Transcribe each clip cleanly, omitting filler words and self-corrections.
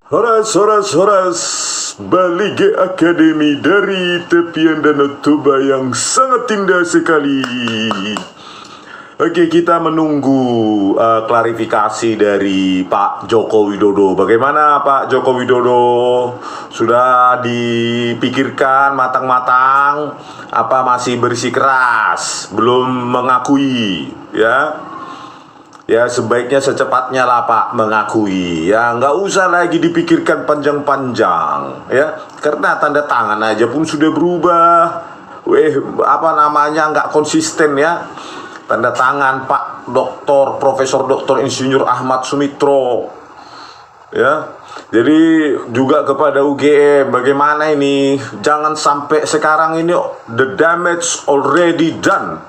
Horas, horas, horas, balik ke akademi dari tepian Danau Toba yang sangat indah sekali. Oke, kita menunggu klarifikasi dari Pak Joko Widodo. Bagaimana Pak Joko Widodo? Sudah dipikirkan matang-matang? Apa masih bersikeras? Belum mengakui, ya? Ya sebaiknya secepatnya lah Pak mengakui. Ya nggak usah lagi dipikirkan panjang-panjang, ya. Karena tanda tangan aja pun sudah berubah. Apa namanya, nggak konsisten, ya. Tanda tangan Pak Doktor Profesor Doktor Insinyur Ahmad Sumitro, ya. Jadi juga kepada UGM, bagaimana ini? Jangan sampai sekarang ini the damage already done,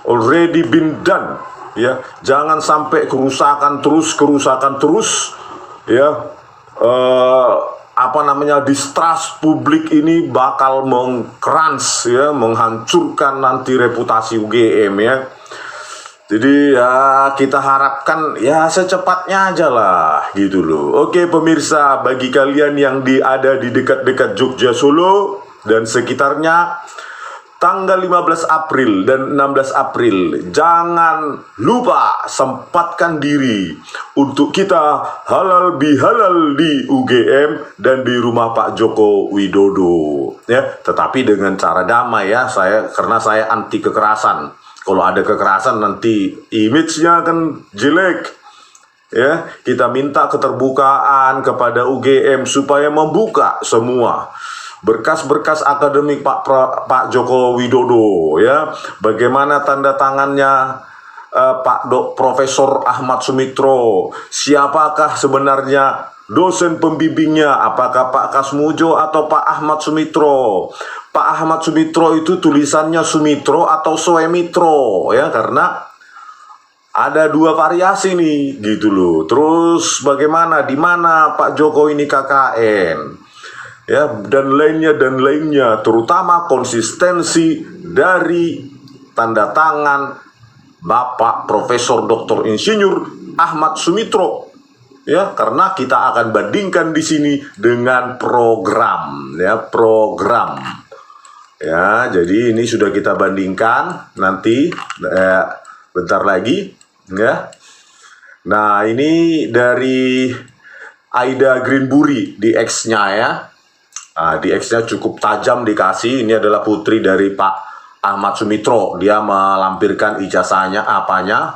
already been done, ya. Jangan sampai kerusakan terus, ya. Apa namanya, distrust publik ini bakal mengkrans, ya, menghancurkan nanti reputasi UGM, ya. Jadi ya kita harapkan ya secepatnya aja lah gitu loh. Oke pemirsa, bagi kalian yang ada di dekat-dekat Jogja, Solo dan sekitarnya, tanggal 15 April dan 16 April, jangan lupa sempatkan diri untuk kita halal bihalal di UGM dan di rumah Pak Joko Widodo, ya. Tetapi dengan cara damai, ya. Karena saya anti kekerasan. Kalau ada kekerasan nanti image-nya akan jelek, ya. Kita minta keterbukaan kepada UGM supaya membuka semua berkas-berkas akademik Pak Joko Widodo, ya. Bagaimana tanda tangannya Profesor Ahmad Sumitro? Siapakah sebenarnya dosen pembimbingnya? Apakah Pak Kasmujo atau Pak Ahmad Sumitro? Pak Ahmad Sumitro itu tulisannya Sumitro atau Soemitro, ya, karena ada dua variasi nih, gitu loh. Terus bagaimana, di mana Pak Joko ini KKN, ya, dan lainnya, terutama konsistensi dari tanda tangan Bapak Profesor Dr. Insinyur Ahmad Sumitro, ya, karena kita akan bandingkan di sini dengan program, ya, program. Ya, jadi ini sudah kita bandingkan nanti bentar lagi, ya. Nah, ini dari Aida Greenbury di X-nya, ya. Nah, di X-nya cukup tajam dikasih. Ini adalah putri dari Pak Ahmad Sumitro. Dia melampirkan ijazahnya,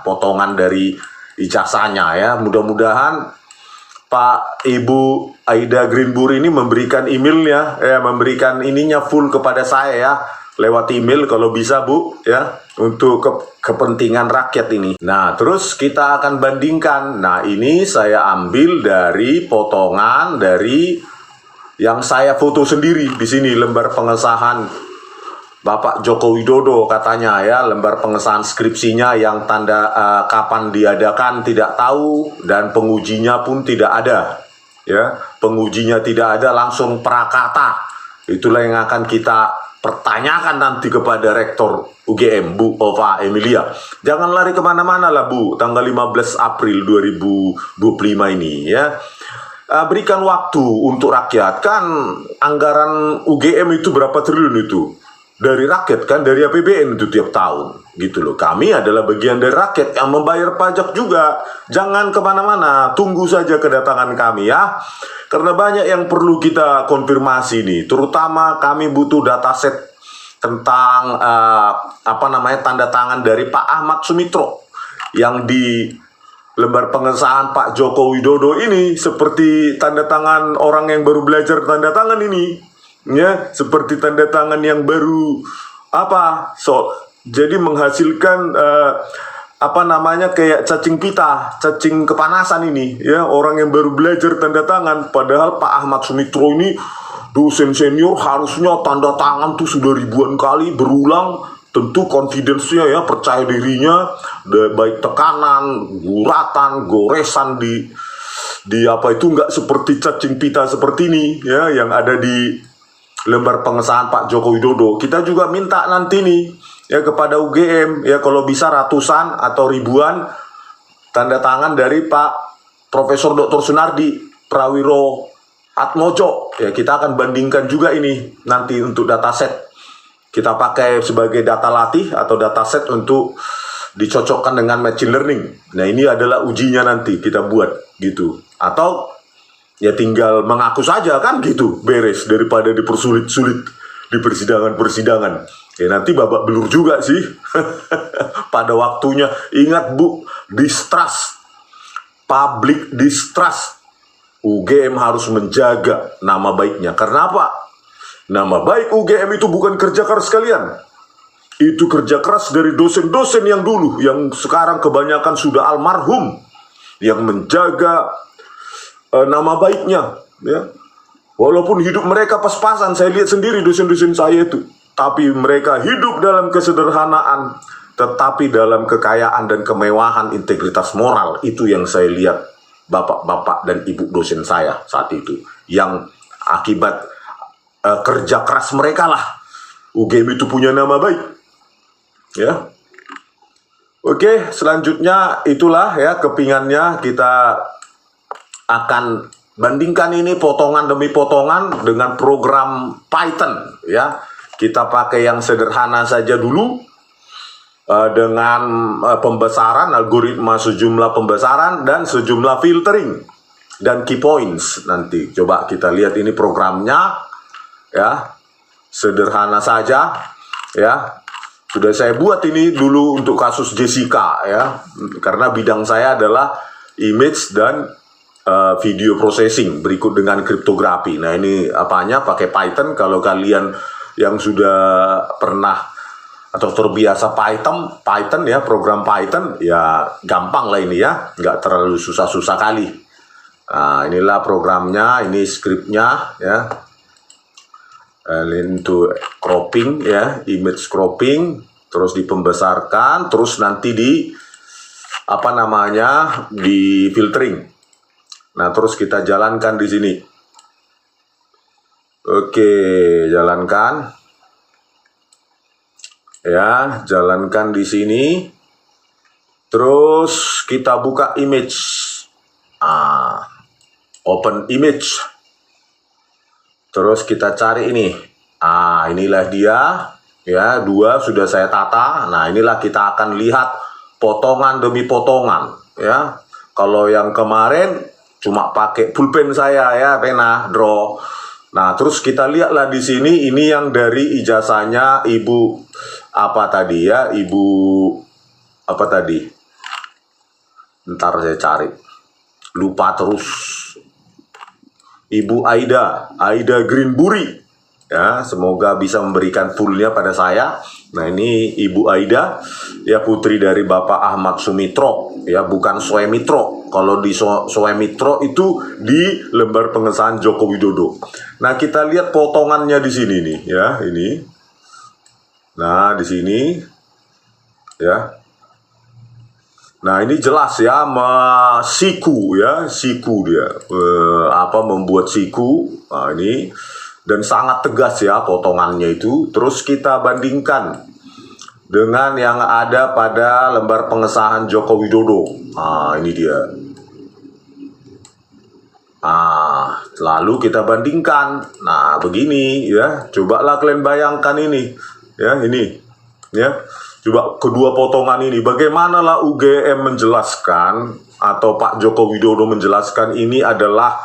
potongan dari ijazahnya, ya. Mudah-mudahan Pak Ibu Aida Greenbury ini memberikan emailnya, ya, memberikan ininya full kepada saya, ya, lewat email kalau bisa, Bu, ya, untuk kepentingan rakyat ini. Nah, terus kita akan bandingkan. Nah, ini saya ambil dari potongan dari yang saya foto sendiri di sini, lembar pengesahan Bapak Joko Widodo, katanya, ya, lembar pengesahan skripsinya yang tanda kapan diadakan tidak tahu, dan pengujinya pun tidak ada, ya. Pengujinya tidak ada, langsung prakata. Itulah yang akan kita pertanyakan nanti kepada Rektor UGM, Bu Ova Emilia. Jangan lari kemana-mana lah, Bu, tanggal 15 April 2025 ini, ya. Berikan waktu untuk rakyat. Kan anggaran UGM itu berapa triliun itu? Dari rakyat, kan, dari APBN itu tiap tahun, gitu loh. Kami adalah bagian dari rakyat yang membayar pajak juga. Jangan kemana-mana, tunggu saja kedatangan kami, ya. Karena banyak yang perlu kita konfirmasi nih, terutama kami butuh dataset tentang tanda tangan dari Pak Ahmad Sumitro yang di lembar pengesahan Pak Joko Widodo ini, seperti tanda tangan orang yang baru belajar tanda tangan ini, ya, seperti tanda tangan yang baru jadi menghasilkan kayak cacing pita, cacing kepanasan ini, ya, orang yang baru belajar tanda tangan. Padahal Pak Ahmad Sumitro ini dosen senior, harusnya tanda tangan tuh sudah ribuan kali berulang. Tentu confidence-nya, ya, percaya dirinya, baik tekanan, guratan, goresan di nggak seperti cacing pita seperti ini, ya, yang ada di lembar pengesahan Pak Joko Widodo. Kita juga minta nanti nih, ya, kepada UGM, ya, kalau bisa ratusan atau ribuan tanda tangan dari Pak Profesor Dr. Sunardi, Prawiro Atmojo. Ya, kita akan bandingkan juga ini nanti untuk dataset. Kita pakai sebagai data latih atau dataset untuk dicocokkan dengan machine learning. Nah, ini adalah ujinya nanti kita buat gitu. Atau ya tinggal mengaku saja kan gitu, beres daripada dipersulit-sulit di persidangan-persidangan. Ya nanti babak belur juga sih pada waktunya. Ingat Bu, distrust, public distrust. UGM harus menjaga nama baiknya. Karena apa? Nama baik UGM itu bukan kerja keras kalian. Itu kerja keras dari dosen-dosen yang dulu, yang sekarang kebanyakan sudah almarhum, yang menjaga nama baiknya. Ya. Walaupun hidup mereka pas-pasan, saya lihat sendiri dosen-dosen saya itu. Tapi mereka hidup dalam kesederhanaan, tetapi dalam kekayaan dan kemewahan integritas moral. Itu yang saya lihat bapak-bapak dan ibu dosen saya saat itu. Yang akibat kerja keras mereka lah UGM itu punya nama baik. Ya. Oke, selanjutnya itulah ya kepingannya, kita akan bandingkan ini potongan demi potongan dengan program Python ya. Kita pakai yang sederhana saja dulu dengan pembesaran, algoritma sejumlah pembesaran dan sejumlah filtering dan key points. Nanti coba kita lihat ini programnya ya. Sederhana saja ya. Sudah saya buat ini dulu untuk kasus Jessica ya. Karena bidang saya adalah image dan video processing berikut dengan kriptografi. Nah, ini apanya pakai Python. Kalau kalian yang sudah pernah atau terbiasa Python ya, program Python ya gampang lah ini ya, nggak terlalu susah-susah kali. Nah, inilah programnya, ini skripnya ya. Into cropping ya, image cropping, terus dipembesarkan, terus nanti di apa namanya, di filtering. Nah, terus kita jalankan di sini. Oke, jalankan. Ya, jalankan di sini. Terus kita buka image. Open image. Terus kita cari ini. Inilah dia. Ya, 2 sudah saya tata. Nah, inilah kita akan lihat potongan demi potongan. Ya, kalau yang kemarin cuma pakai pulpen saya ya, pena, draw. Nah, terus kita lihatlah di sini. Ini yang dari ijazahnya Ibu apa tadi ya? Ibu apa tadi? Ntar saya cari. Lupa terus. Ibu Aida Greenbury ya, semoga bisa memberikan fullnya pada saya. Nah, ini Ibu Aida ya, putri dari Bapak Ahmad Sumitro ya, bukan Soemitro. Kalau di Soemitro itu di lembar pengesahan Joko Widodo. Nah, kita lihat potongannya di sini nih ya, ini. Nah, di sini ya. Nah, ini jelas ya, siku ya, siku dia membuat siku. Nah, ini dan sangat tegas ya potongannya itu. Terus kita bandingkan dengan yang ada pada lembar pengesahan Joko Widodo. Nah, ini dia. Lalu kita bandingkan. Nah, begini ya. Cobalah kalian bayangkan ini. Ya, ini. Ya. Coba kedua potongan ini, bagaimana lah UGM menjelaskan atau Pak Joko Widodo menjelaskan ini adalah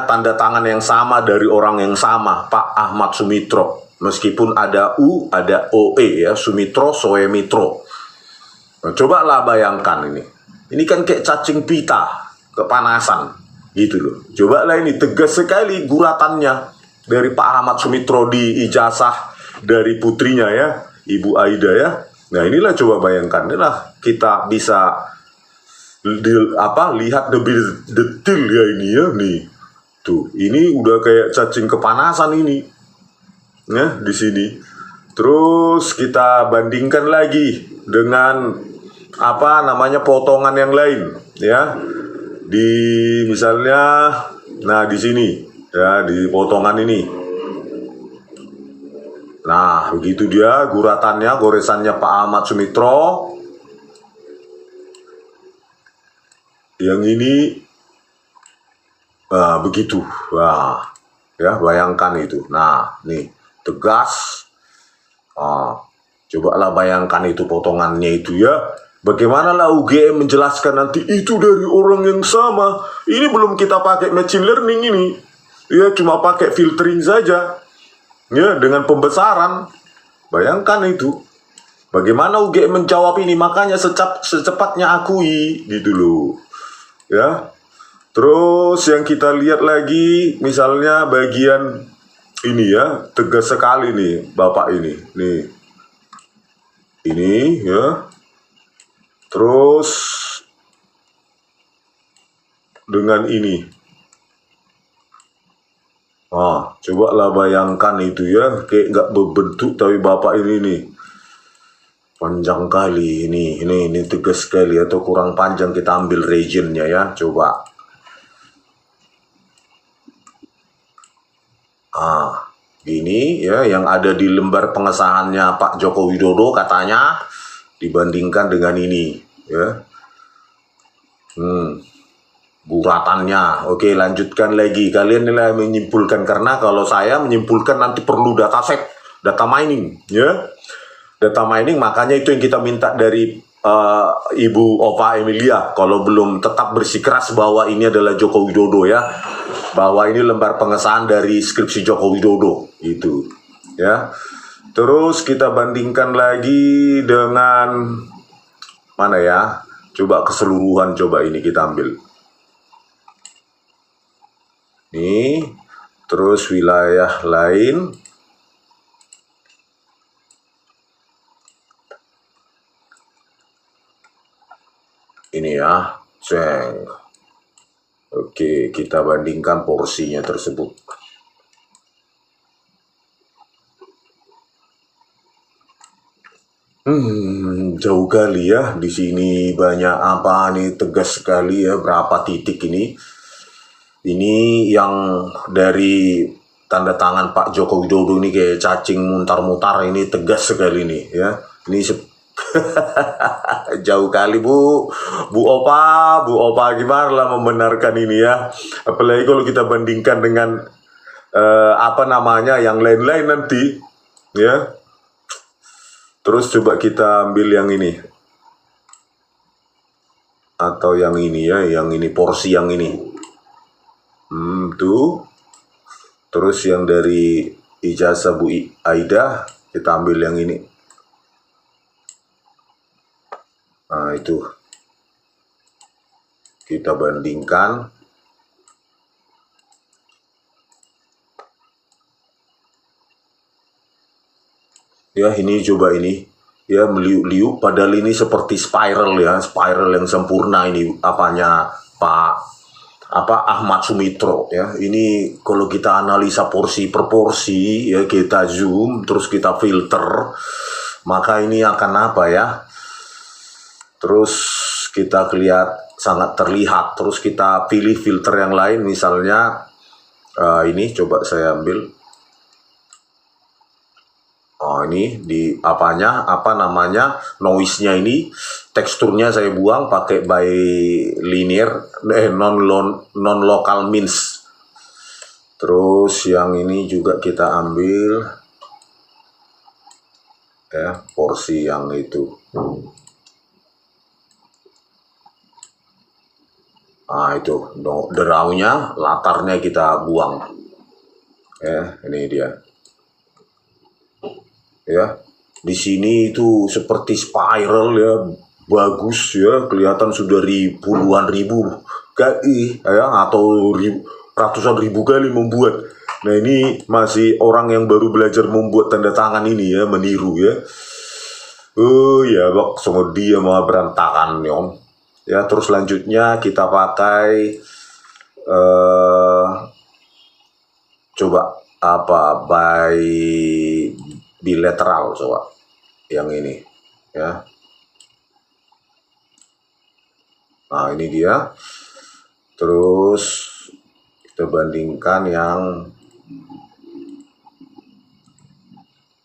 tanda tangan yang sama dari orang yang sama, Pak Ahmad Sumitro. Meskipun ada U, ada OE ya, Sumitro, Soemitro. Nah, cobalah bayangkan ini. Ini kan kayak cacing pita, kepanasan gitu loh. Cobalah ini tegas sekali guratannya dari Pak Ahmad Sumitro di ijazah dari putrinya ya, Ibu Aida ya. Nah, inilah coba bayangkan, inilah kita bisa lihat lebih detail ya ini ya nih. Tuh, ini udah kayak cacing kepanasan ini. Ya, di sini. Terus kita bandingkan lagi dengan potongan yang lain ya. Di misalnya di sini ya, di potongan ini. Nah, begitu dia guratannya, goresannya Pak Ahmad Sumitro. Yang ini begitu. Nah, ya bayangkan itu. Nah, nih tegas. Ah, cobalah bayangkan itu potongannya itu ya. Bagaimana lah UGM menjelaskan nanti itu dari orang yang sama. Ini belum kita pakai machine learning ini. Ya cuma pakai filtering saja. Ya dengan pembesaran. Bayangkan itu. Bagaimana UGM menjawab ini? Makanya secepatnya akui gitu loh. Ya. Terus yang kita lihat lagi misalnya bagian ini ya, tegas sekali nih Bapak ini. Nih. Ini ya. Terus dengan ini. Coba lah bayangkan itu ya, kayak nggak berbentuk tapi Bapak ini nih. Panjang kali ini tegas sekali atau kurang panjang, kita ambil regionnya ya, coba. Ini ya yang ada di lembar pengesahannya Pak Joko Widodo katanya dibandingkan dengan ini ya. Buratannya. Oke, lanjutkan lagi. Kalian nilai menyimpulkan, karena kalau saya menyimpulkan nanti perlu dataset, data mining ya. Data mining, makanya itu yang kita minta dari Ibu Ova Emilia. Kalau belum tetap bersikeras bahwa ini adalah Joko Widodo ya, bahwa ini lembar pengesahan dari skripsi Joko Widodo itu ya. Terus kita bandingkan lagi dengan mana ya, coba keseluruhan, coba ini kita ambil nih, terus wilayah lain. Ini ya, ceng. Oke, kita bandingkan porsinya tersebut. Jauh kali ya. Di sini banyak apa nih, tegas sekali ya, berapa titik ini. Ini yang dari tanda tangan Pak Joko Widodo ini kayak cacing mutar-mutar, ini tegas sekali nih ya. Ini jauh kali Bu Opa gimana lah membenarkan ini ya. Apalagi kalau kita bandingkan dengan apa namanya yang lain-lain nanti ya. Terus coba kita ambil yang ini atau yang ini ya, yang ini porsi yang ini. Tuh. Terus yang dari ijazah Bu Aida kita ambil yang ini. Nah, itu. Kita bandingkan. Ya, ini coba ini. Ya, meliuk-liuk, padahal ini seperti spiral ya, spiral yang sempurna ini apanya Pak Ahmad Sumitro ya. Ini kalau kita analisa porsi per porsi ya, kita zoom terus kita filter, maka ini akan apa ya? Terus kita sangat terlihat. Terus kita pilih filter yang lain, misalnya ini coba saya ambil. Ini di apa namanya, noise-nya ini, teksturnya saya buang pakai by linear, non local means. Terus yang ini juga kita ambil ya, porsi yang itu. Itu deraunya, latarnya kita buang ya. Ini dia ya. Di sini itu seperti spiral ya, bagus ya, kelihatan sudah puluhan ribu kali ya, atau ratusan ribu kali membuat. Nah, ini masih orang yang baru belajar membuat tanda tangan ini ya, meniru ya. Ya bak, semua dia mau berantakan nyom ya. Terus selanjutnya kita pakai coba apa, by bilateral, coba yang ini ya. Nah, ini dia. Terus kita bandingkan yang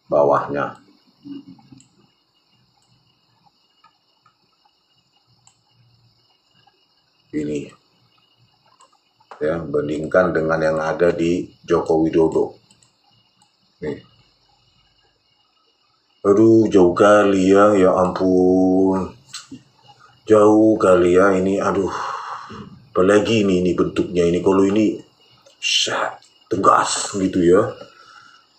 bawahnya. ini ya, bandingkan dengan yang ada di Joko Widodo nih. Aduh, jauh kali ya, ya ampun, jauh kali ya ini, aduh. Apalagi ini bentuknya ini, kalau ini tegas gitu ya.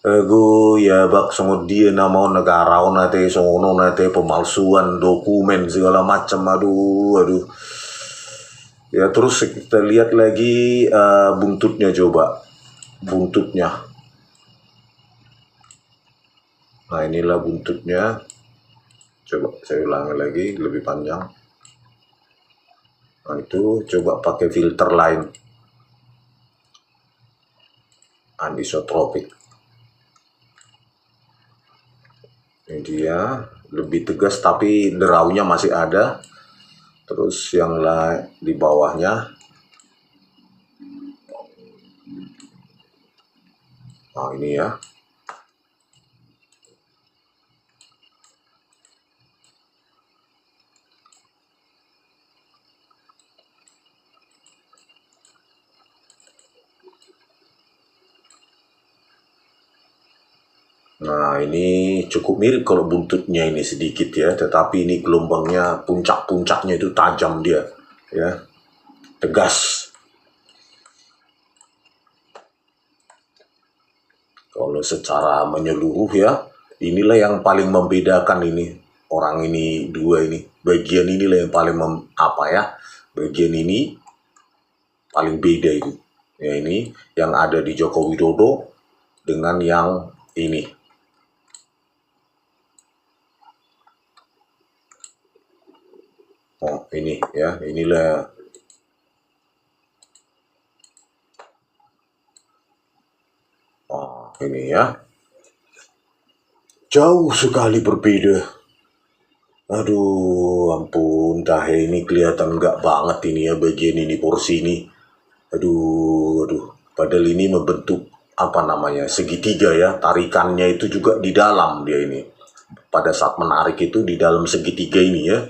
Ego ya bak songo dia nama negara nate songono nate pemalsuan dokumen segala macam, aduh. Ya terus kita lihat lagi buntutnya, coba buntutnya. Nah inilah buntutnya. Coba saya ulangi lagi lebih panjang. Nah itu coba pakai filter lain, anisotropik. Ini dia lebih tegas tapi deraunya masih ada. Terus yang lain di bawahnya. Nah ini ya. Nah ini cukup mirip kalau buntutnya ini sedikit ya, tetapi ini gelombangnya, puncak-puncaknya itu tajam dia ya, tegas. Kalau secara menyeluruh ya, inilah yang paling membedakan ini, orang ini dua ini, bagian inilah yang paling bagian ini paling beda itu. Ya ini yang ada di Joko Widodo dengan yang ini. Oh ini ya, inilah. Oh ini ya, jauh sekali berbeda. Aduh, ampun, tahe ini kelihatan nggak banget ini ya, bagian ini, porsi ini. Aduh. Padahal ini membentuk apa namanya, segitiga ya. Tarikannya itu juga di dalam dia ini. Pada saat menarik itu di dalam segitiga ini ya.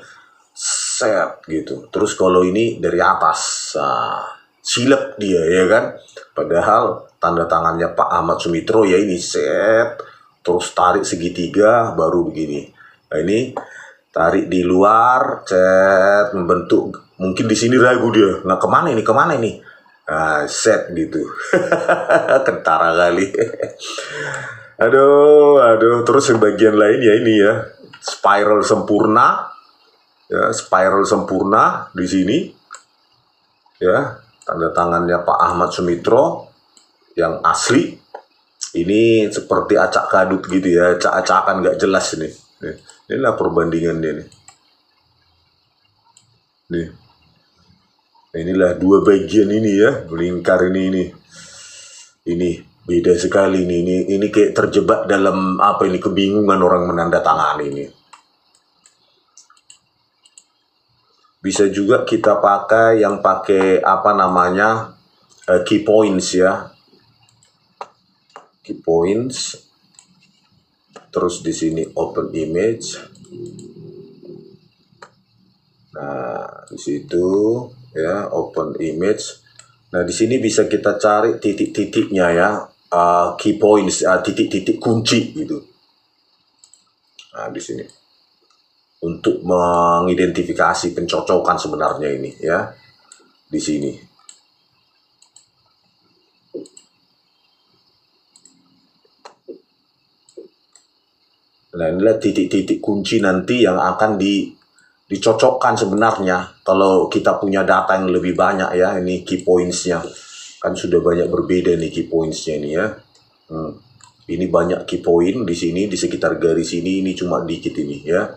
Set gitu. Terus kalau ini dari atas, nah, silep dia ya kan. Padahal tanda tangannya Pak Ahmad Sumitro ya ini, set. Terus tarik segitiga baru begini. Nah ini tarik di luar, set, membentuk, mungkin di sini ragu dia. Nah kemana ini? Nah, set gitu. Kentara kali. Aduh. Terus yang bagian lain ya ini ya, spiral sempurna. Ya, spiral sempurna di sini. Ya, tanda tangannya Pak Ahmad Sumitro yang asli. Ini seperti acak kadut gitu ya, acak-acakan nggak jelas ini. Inilah perbandingan dia nih. Nih. Inilah dua bagian ini ya, lingkar ini. Ini beda sekali ini kayak terjebak dalam apa ini, kebingungan orang menandatangani ini. Bisa juga kita pakai yang apa namanya, key points ya. Key points. Terus di sini open image. Nah, di situ ya open image. Nah, di sini bisa kita cari titik-titiknya ya, key points, titik-titik kunci gitu. Nah, di sini untuk mengidentifikasi pencocokan sebenarnya ini ya, di sini. Nah, inilah titik-titik kunci nanti yang akan dicocokkan sebenarnya. Kalau kita punya data yang lebih banyak ya, ini key points-nya. Kan sudah banyak berbeda nih key points-nya ini ya. Ini banyak key point di sini, di sekitar garis ini cuma dikit ini ya.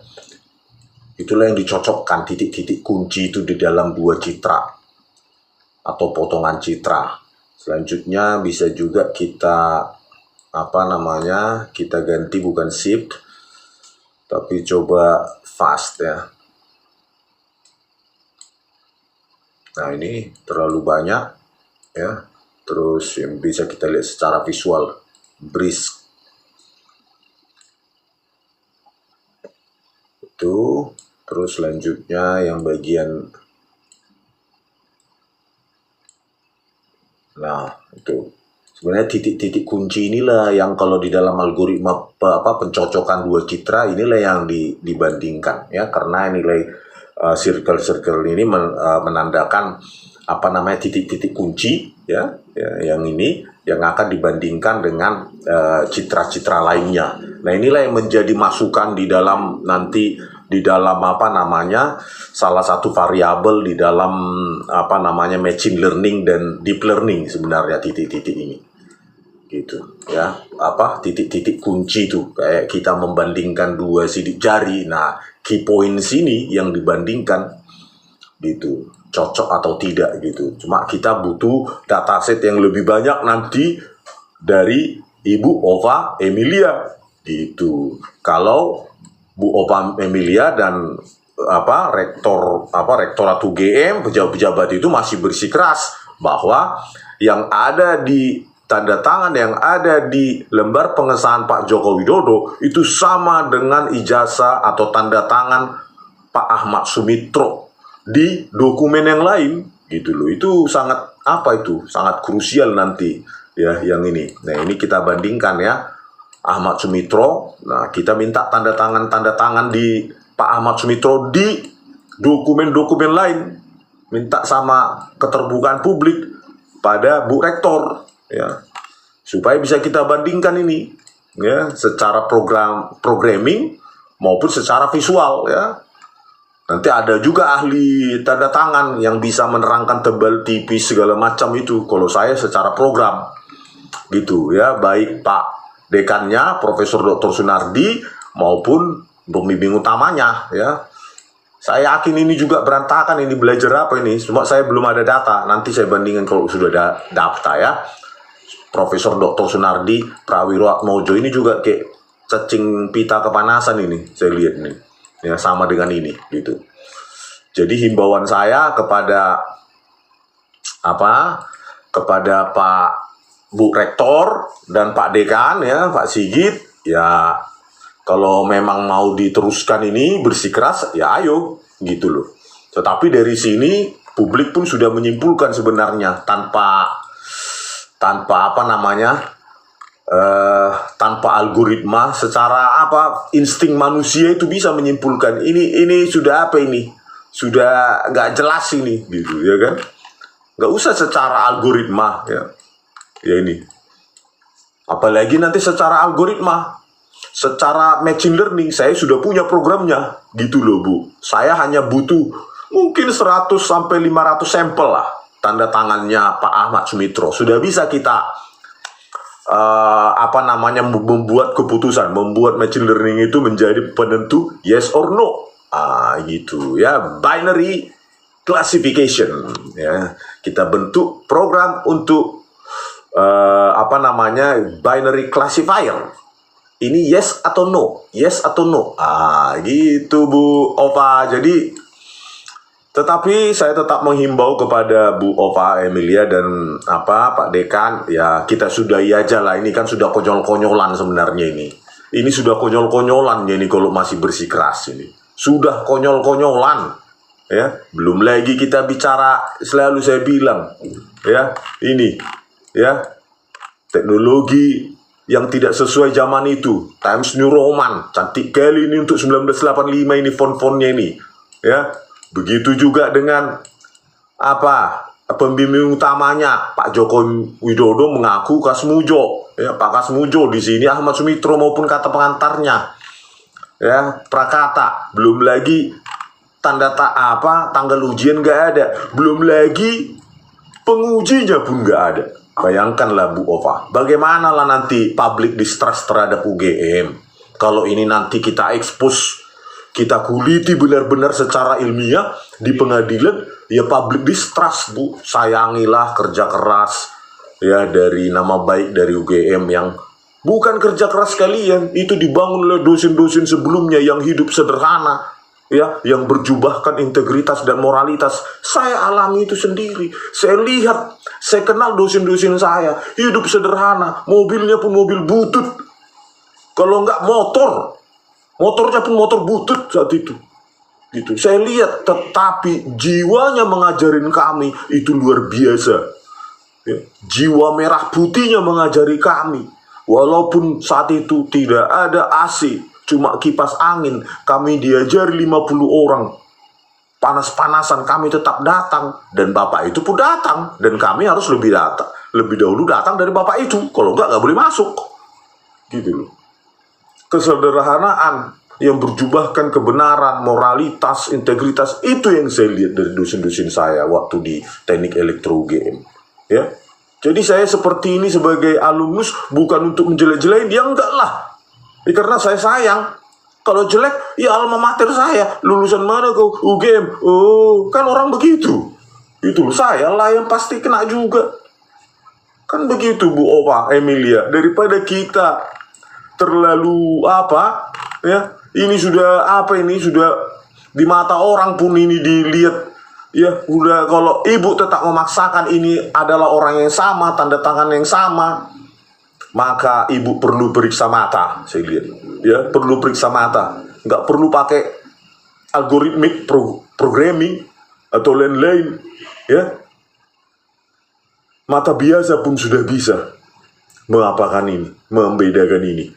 Itulah yang dicocokkan, titik-titik kunci itu di dalam dua citra atau potongan citra. Selanjutnya bisa juga kita kita ganti bukan shift tapi coba fast ya. Nah ini terlalu banyak ya. Terus yang bisa kita lihat secara visual, brisk itu. Terus selanjutnya yang bagian Nah, itu. Sebenarnya titik-titik kunci inilah yang kalau di dalam algoritma pencocokan dua citra inilah yang dibandingkan ya, karena nilai circle-circle ini menandakan apa namanya titik-titik kunci ya, yang ini yang akan dibandingkan dengan citra-citra lainnya. Nah, inilah yang menjadi masukan di dalam nanti di dalam apa namanya salah satu variabel di dalam apa namanya machine learning dan deep learning sebenarnya titik-titik ini gitu ya, apa titik-titik kunci tuh kayak kita membandingkan dua sidik jari. Nah, key points ini yang dibandingkan gitu cocok atau tidak gitu. Cuma kita butuh dataset yang lebih banyak nanti dari Ibu Ova Emilia gitu. Kalau Bu Ova Emilia dan rektorat UGM, pejabat-pejabat itu masih bersikeras bahwa yang ada di tanda tangan yang ada di lembar pengesahan Pak Joko Widodo itu sama dengan ijazah atau tanda tangan Pak Ahmad Sumitro di dokumen yang lain gitu loh. Itu sangat sangat krusial nanti ya yang ini. Nah, ini kita bandingkan ya. Ahmad Sumitro, nah kita minta tanda tangan di Pak Ahmad Sumitro di dokumen-dokumen lain, minta sama keterbukaan publik pada Bu Rektor ya, supaya bisa kita bandingkan ini ya secara programming maupun secara visual ya. Nanti ada juga ahli tanda tangan yang bisa menerangkan tebal tipis segala macam itu. Kalau saya secara program gitu ya, baik Pak dekannya Profesor Dr. Sunardi maupun pembimbing utamanya ya. Saya yakin ini juga berantakan, ini belajar apa ini, cuma saya belum ada data, nanti saya bandingkan kalau sudah ada data ya. Profesor Dr. Sunardi Prawiro Atmojo ini juga kayak cacing pita kepanasan ini, saya lihat nih ya, sama dengan ini gitu. Jadi himbauan saya kepada kepada Pak Bu Rektor dan Pak Dekan ya, Pak Sigit ya, kalau memang mau diteruskan ini bersikeras ya ayo gitu loh. Tetapi dari sini publik pun sudah menyimpulkan sebenarnya tanpa tanpa algoritma, secara insting manusia itu bisa menyimpulkan ini sudah sudah nggak jelas ini gitu ya kan, nggak usah secara algoritma ya ini, apalagi nanti secara algoritma, secara machine learning saya sudah punya programnya gitu loh Bu. Saya hanya butuh mungkin 100 sampai 500 sampel lah tanda tangannya Pak Ahmad Sumitro, sudah bisa kita membuat keputusan, membuat machine learning itu menjadi penentu yes or no gitu ya, binary classification ya. Kita bentuk program untuk binary classifier. Ini yes atau no, yes atau no. Gitu Bu Ova. Jadi tetapi saya tetap menghimbau kepada Bu Ova Emilia dan Pak Dekan ya, kita sudahi aja lah, ini kan sudah konyol-konyolan sebenarnya ini. Ini sudah konyol-konyolan ya ini kalau masih bersikeras ini. Sudah konyol-konyolan ya. Belum lagi kita bicara, selalu saya bilang ya, ini ya teknologi yang tidak sesuai zaman itu, Times New Roman, cantik kali ini untuk 1985 ini font-fontnya ini ya. Begitu juga dengan pembimbing utamanya Pak Joko Widodo mengaku Kasmujo ya, Pak Kasmujo di sini Ahmad Sumitro maupun kata pengantarnya ya, Prakata. Belum lagi tanggal ujian nggak ada, belum lagi pengujinya pun nggak ada. Bayangkanlah Bu Ova, bagaimana lah nanti public distrust terhadap UGM kalau ini nanti kita expose, kita kuliti benar-benar secara ilmiah di pengadilan ya. Public distrust Bu, sayangilah kerja keras ya dari nama baik dari UGM yang bukan kerja keras kalian, itu dibangun oleh dosen-dosen sebelumnya yang hidup sederhana ya, yang berjubahkan integritas dan moralitas. Saya alami itu sendiri, saya lihat, saya kenal dosen-dosen saya hidup sederhana, mobilnya pun mobil butut, kalau nggak motornya pun motor butut saat itu gitu. Saya lihat, tetapi jiwanya mengajarin kami itu luar biasa Ya, jiwa merah putihnya mengajari kami, walaupun saat itu tidak ada AC, cuma kipas angin, kami diajari 50 orang. Panas-panasan kami tetap datang, dan bapak itu pun datang, dan kami harus lebih dahulu datang dari bapak itu. Kalau enggak boleh masuk. Gitu loh. Kesederhanaan yang berjubahkan kebenaran, moralitas, integritas, itu yang saya lihat dari dosen-dosen saya waktu di teknik elektro UGM. Ya, jadi saya seperti ini sebagai alumnus bukan untuk menjelek-jelekin, ya enggak lah. Ya, karena saya sayang. Kalau jelek, ya alma mater saya. Lulusan mana kau? UGM. Oh, kan orang begitu. Itu saya lah yang pasti kena juga. Kan begitu Bu Opa Emilia. Daripada kita terlalu apa? Ya, ini sudah apa ini? Sudah di mata orang pun ini dilihat. Ya, udah kalau ibu tetap memaksakan ini adalah orang yang sama, tanda tangan yang sama, maka ibu perlu periksa mata, saya lihat. Ya, perlu periksa mata. Nggak perlu pakai algoritmik programming atau lain-lain. Ya, mata biasa pun sudah bisa mengapakan ini, membedakan ini.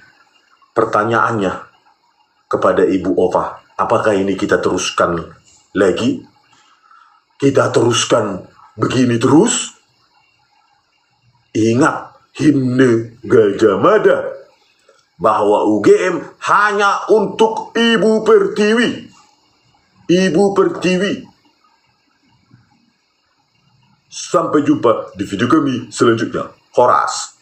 Pertanyaannya kepada Ibu Ova, apakah ini kita teruskan lagi? Kita teruskan begini terus? Ingat himne Gajah Mada, bahwa UGM hanya untuk Ibu Pertiwi. Ibu Pertiwi. Sampai jumpa di video kami selanjutnya. Horas.